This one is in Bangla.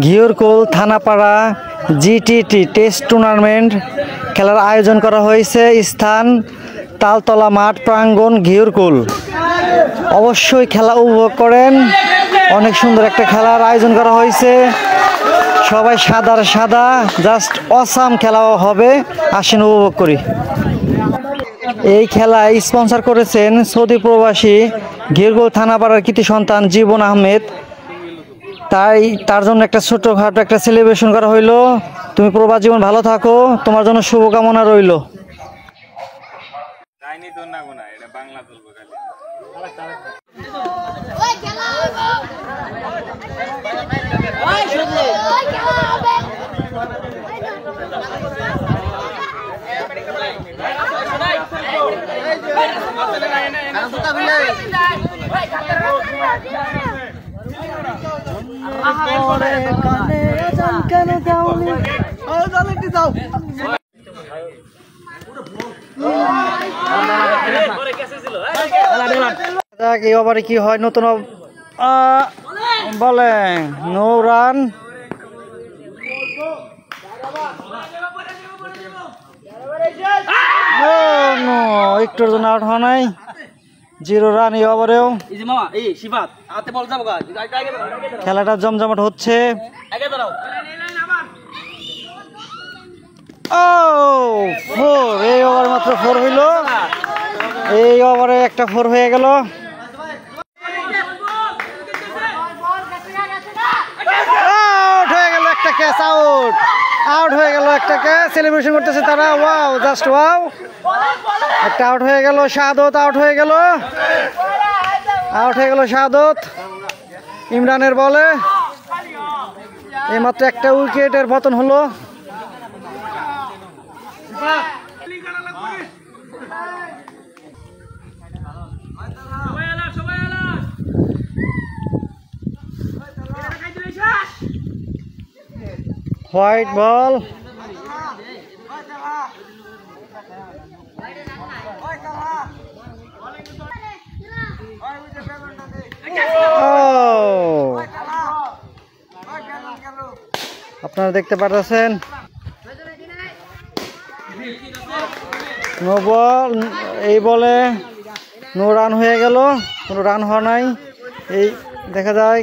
ঘিওরকুল থানাপাড়া জিটিটি টেস্ট টুর্নামেন্ট খেলার আয়োজন করা হয়েছে। স্থান তালতলা মাঠ প্রাঙ্গণ ঘিওরকুল। অবশ্যই খেলা উপভোগ করেন। অনেক সুন্দর একটা খেলার আয়োজন করা হয়েছে। সবাই সাদার সাদা, জাস্ট অসাম খেলা হবে। আসেন উপভোগ করি। এই খেলায় স্পন্সর করেছেন সৌদি প্রবাসী ঘিওরকুল থানাপাড়ার কৃতি সন্তান জীবন আহমেদ। তার জন্য একটা ছোটখাটো একটা সেলিব্রেশন করা হইলো। তুমি প্রবাস জীবন ভালো থাকো, তোমার জন্য শুভকামনা রইল। এই ওভারে কি হয় নতুন বলেন নো রান। একটুর জন্য আউট হওয়া নাই। 0 রান এই ওভারেও। খেলাটা জমজমাট হচ্ছে। এই ওভার মাত্র 4 হইল। এই ওভারে একটা 4 হয়ে গেল। আউট হয়ে গেল একটা ক্যাচ। আউট হয়ে গেল একটা ক্যাচ। সেলিব্রেশন করতেছে তারা। Wow, just wow. একটা আউট হয়ে গেল। শাহাদত আউট হয়ে গেল। শাহাদত ইমরানের বলে। এইমাত্র একটা উইকেটের পতন হলো। White ball. আপনারা দেখতে পাচ্ছেন নো বল। এই বলে নো রান হয়ে গেল। কোনো রান হওয়া নাই। এই দেখা যায়।